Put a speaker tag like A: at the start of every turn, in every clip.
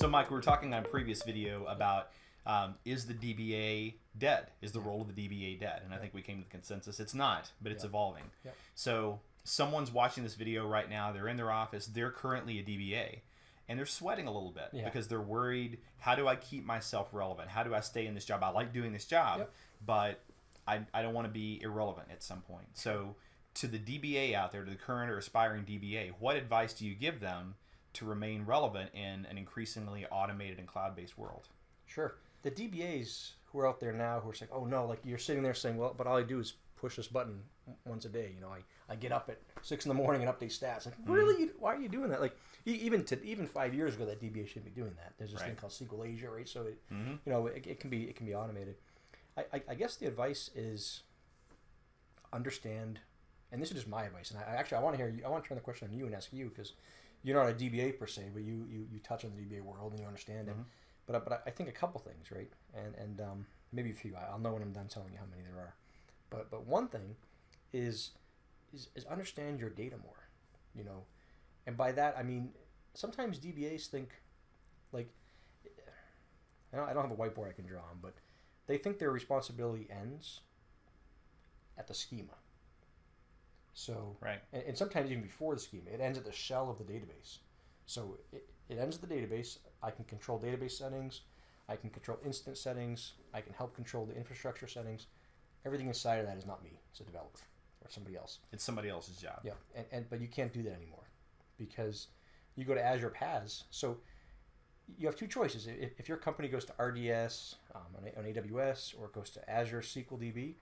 A: So, Mike, we were talking on a previous video about is the DBA dead? Is the role of the DBA dead? And I think we came to the consensus it's not, but it's evolving.
B: Yep.
A: So someone's watching this video right now. They're in their office. They're currently a DBA. And they're sweating a little bit because they're worried, how do I keep myself relevant? How do I stay in this job? I like doing this job, but I don't want to be irrelevant at some point. So to the DBA out there, to the current or aspiring DBA, what advice do you give them to remain relevant in an increasingly automated and cloud-based world?
B: Sure. The DBAs who are out there now who are saying, oh no, like you're sitting there saying, well, but all I do is push this button once a day. You know, I get up at 6 in the morning and update stats. Like, really? Why are you doing that? Like, even 5 years ago, that DBA shouldn't be doing that. There's this thing called SQL Asia, right? So it, you know, it can be automated. I guess the advice is understand, and this is just my advice. And I want to hear you. I want to turn the question on you and ask you, because you're not a DBA per se, but you touch on the DBA world and you understand it. But I think a couple things, right? And maybe a few. I'll know when I'm done telling you how many there are. But one thing is understand your data more, you know. And by that, I mean, sometimes DBAs think, like, I don't have a whiteboard I can draw on, but they think their responsibility ends at the schema. So, and sometimes even before the schema, it ends at the shell of the database. So it ends at the database. I can control database settings. I can control instance settings. I can help control the infrastructure settings. Everything inside of that is not me. It's a developer or somebody else.
A: It's somebody else's job.
B: Yeah, but you can't do that anymore because you go to Azure PaaS. So you have two choices. If your company goes to RDS on AWS or goes to Azure SQL DB,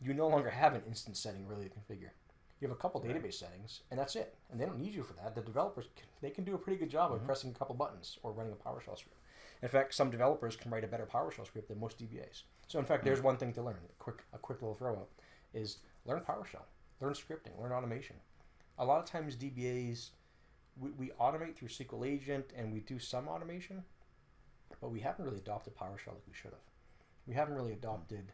B: you no longer have an instance setting really to configure. You have a couple database settings, and that's it. And they don't need you for that. The developers, they can do a pretty good job of pressing a couple buttons or running a PowerShell script. In fact, some developers can write a better PowerShell script than most DBAs. So in fact, there's one thing to learn. A quick little throw up is learn PowerShell, learn scripting, learn automation. A lot of times DBAs, we automate through SQL Agent and we do some automation, but we haven't really adopted PowerShell like we should have. We haven't really adopted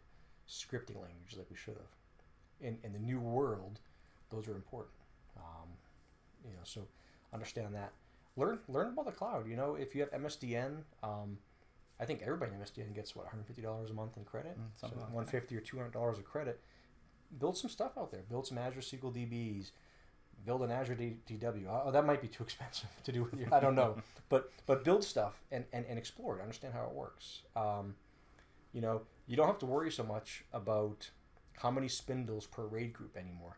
B: scripting languages like we should have. In the new world, those are important. You know, so understand that. Learn about the cloud. You know, if you have MSDN, I think everybody in MSDN gets what, $150 a month in credit, so $150 or $200 of credit. Build some stuff out there. Build some Azure SQL DBs. Build an Azure DW. Oh, that might be too expensive to do with you. I don't know, but build stuff and explore it. Understand how it works. You know, you don't have to worry so much about how many spindles per RAID group anymore.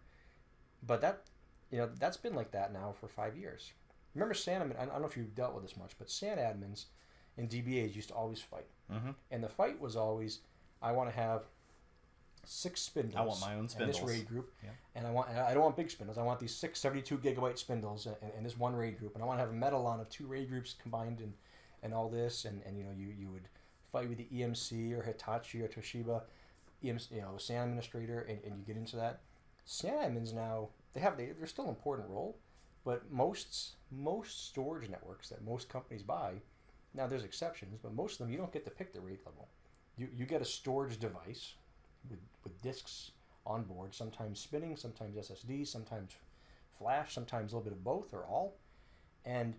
B: But that's been like that now for 5 years. Remember SAN, I don't know if you've dealt with this much, but SAN admins and DBAs used to always fight. And the fight was always, I want to have 6 spindles.
A: I want my own spindles.
B: In this RAID group. Yeah. And I don't want big spindles. I want these 6 72 gigabyte spindles in this one RAID group. And I want to have a medallion of 2 RAID groups combined and all this. And you know, you would fight with the EMC or Hitachi or Toshiba, SAN administrator, and you get into that. SAN admins now, they're still an important role, but most storage networks that most companies buy, now there's exceptions, but most of them you don't get to pick the RAID level. You get a storage device with disks on board, sometimes spinning, sometimes SSD, sometimes flash, sometimes a little bit of both or all, and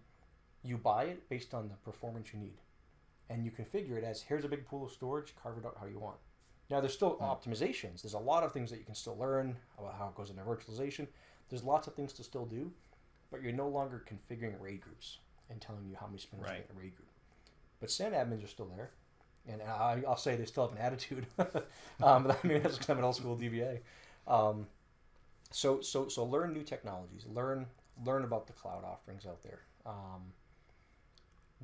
B: you buy it based on the performance you need. And you configure it as, here's a big pool of storage, carve it out how you want. Now, there's still optimizations. There's a lot of things that you can still learn about how it goes into virtualization. There's lots of things to still do, but you're no longer configuring RAID groups and telling you how many spindles you get in a RAID group. But SAN admins are still there, and I'll say they still have an attitude. But I mean, that's kind of an old school DBA. So learn new technologies. Learn about the cloud offerings out there.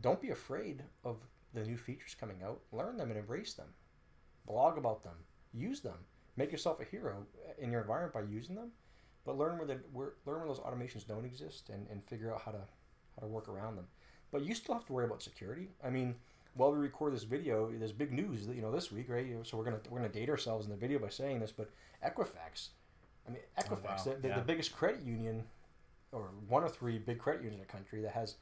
B: Don't be afraid of the new features coming out. Learn them and embrace them. Blog about them. Use them. Make yourself a hero in your environment by using them. But learn where those automations don't exist and figure out how to work around them. But you still have to worry about security. I mean, while we record this video, there's big news this week, right? So we're gonna date ourselves in the video by saying this, but Equifax. I mean, Equifax, the biggest credit union, or one of 3 big credit unions in the country that has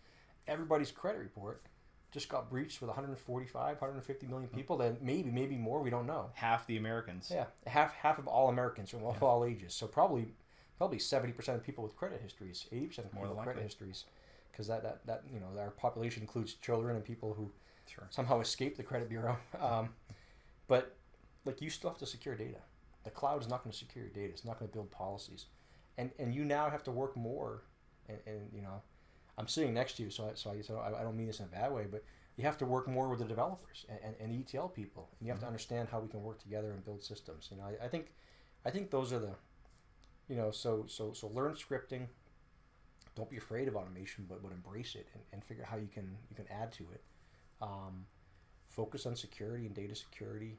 B: everybody's credit report, just got breached with 150 million people. That maybe more. We don't know.
A: Half the Americans.
B: Yeah, half of all Americans from all ages. So probably 70% of people with credit histories, 80% of people with credit histories because that our population includes children and people who somehow escape the credit bureau. But like, you still have to secure data. The cloud is not going to secure your data. It's not going to build policies, and you now have to work more. And I'm sitting next to you, so I don't mean this in a bad way, but you have to work more with the developers and ETL people, and you have to understand how we can work together and build systems. I think those are the, so learn scripting. Don't be afraid of automation, but embrace it and figure out how you can add to it. Focus on security and data security.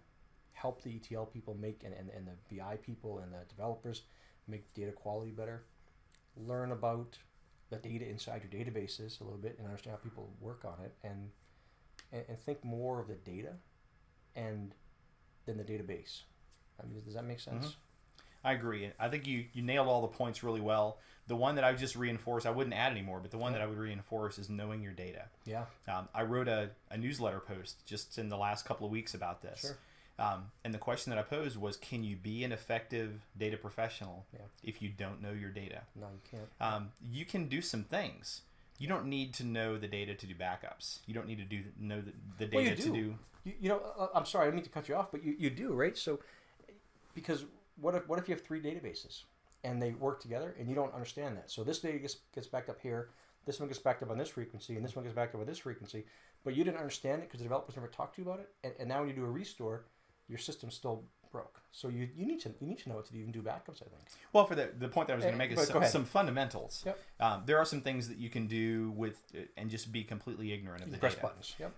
B: Help the ETL people make and the BI people and the developers make data quality better. Learn about the data inside your databases a little bit and understand how people work on it, and think more of the data than the database. I mean, does that make sense?
A: Mm-hmm. I agree. I think you nailed all the points really well. The one that I would just reinforce, I wouldn't add anymore, but the one that I would reinforce is knowing your data.
B: Yeah.
A: I wrote a newsletter post just in the last couple of weeks about this.
B: Sure.
A: And the question that I posed was, can you be an effective data professional if you don't know your data?
B: No, you can't.
A: You can do some things. You don't need to know the data to do backups. You don't need to know the data to do.
B: I'm sorry, I didn't mean to cut you off, but you do, right? So, because what if you have 3 databases and they work together and you don't understand that? So this data gets backed up here, this one gets backed up on this frequency, and this one gets backed up on this frequency, but you didn't understand it because the developers never talked to you about it, and now when you do a restore, your system still broke. So you need to know what to even do backups, I think.
A: Well, for the point that I was going to make is some fundamentals.
B: Yep.
A: There are some things that you can do with and just be completely ignorant of the
B: press
A: data.
B: Buttons. Yep.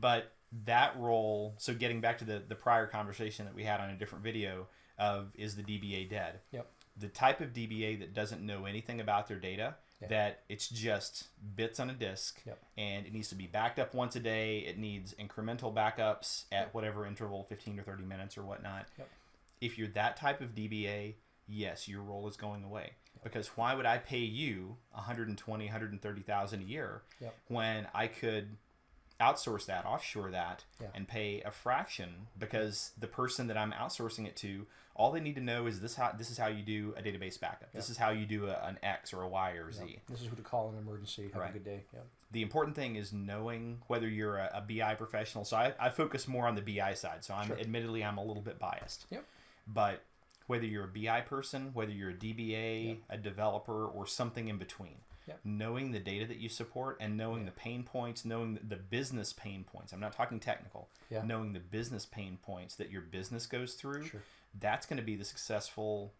A: But that role, so getting back to the prior conversation that we had on a different video of, is the DBA dead?
B: Yep.
A: The type of DBA that doesn't know anything about their data, that it's just bits on a disk, and it needs to be backed up once a day. It needs incremental backups at whatever interval, 15 to 30 minutes or whatnot.
B: Yep.
A: If you're that type of DBA, yes, your role is going away. Because why would I pay you $120,000, $130,000 a year when I could outsource that, offshore that, and pay a fraction, because the person that I'm outsourcing it to, all they need to know is this is how you do a database backup. This is how you do an X or a Y or Z.
B: This is who to call in an emergency. Have a good day.
A: The important thing is knowing whether you're a BI professional. So I focus more on the BI side. So admittedly I'm a little bit biased. But whether you're a BI person, whether you're a DBA, a developer, or something in between, knowing the data that you support and knowing the pain points, knowing the business pain points. I'm not talking technical. Knowing the business pain points that your business goes through, that's going to be the successful,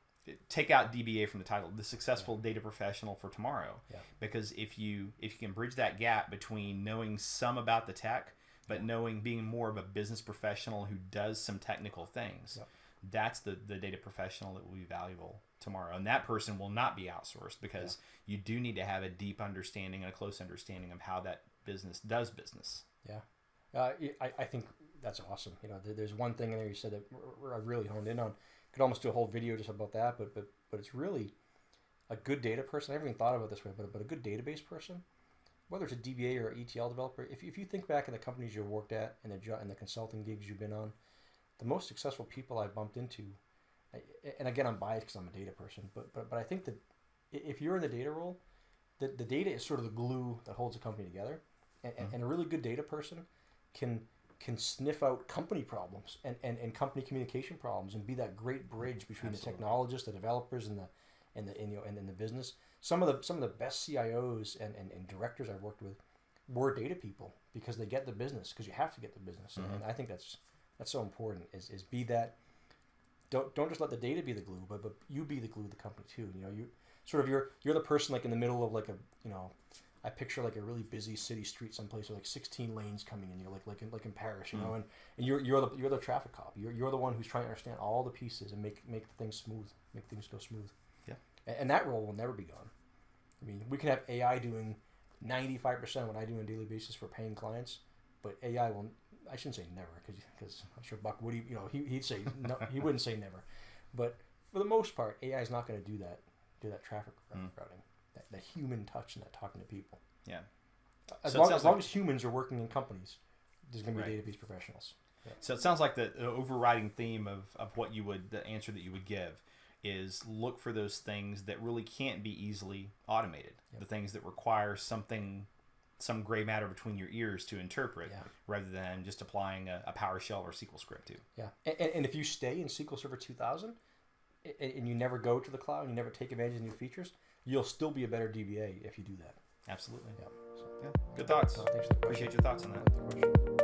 A: take out DBA from the title, the successful data professional for tomorrow. Because if you can bridge that gap between knowing some about the tech, but being more of a business professional who does some technical things, that's the data professional that will be valuable tomorrow. And that person will not be outsourced, because you do need to have a deep understanding and a close understanding of how that business does business.
B: I think that's awesome. There's one thing in there you said that I really honed in on. Could almost do a whole video just about that, but it's really a good data person. I haven't even thought about it this way, but a good database person, whether it's a DBA or ETL developer, if you think back in the companies you've worked at and the consulting gigs you've been on, the most successful people I bumped into, and again, I'm biased because I'm a data person, but I think that if you're in the data role, the data is sort of the glue that holds a company together, and a really good data person can sniff out company problems and company communication problems and be that great bridge between the technologists, the developers, and the business. Some of the best CIOs and directors I've worked with were data people, because they get the business, because you have to get the business, and I think that's so important. Is be that. Don't just let the data be the glue, but you be the glue of the company too. You sort of you're the person like in the middle of like I picture like a really busy city street someplace with like 16 lanes coming in. You're like in Paris, and you're the traffic cop. You're the one who's trying to understand all the pieces and make things smooth, make things go smooth. And that role will never be gone. I mean, we can have AI doing 95% of what I do on a daily basis for paying clients, but AI will. I shouldn't say never, because I'm sure Buck would, he'd say no. He wouldn't say never, but for the most part, AI is not going to do that traffic routing, that human touch and that talking to people. As long as humans are working in companies, there's going to be database professionals.
A: So it sounds like the overriding theme of what the answer that you would give is look for those things that really can't be easily automated. The things that require some gray matter between your ears to interpret, rather than just applying a PowerShell or SQL script to.
B: Yeah, and if you stay in SQL Server 2000 and you never go to the cloud and you never take advantage of new features, you'll still be a better DBA if you do that.
A: Absolutely.
B: Yeah. So,
A: good thoughts.
B: thanks for the question.
A: Appreciate your thoughts on that.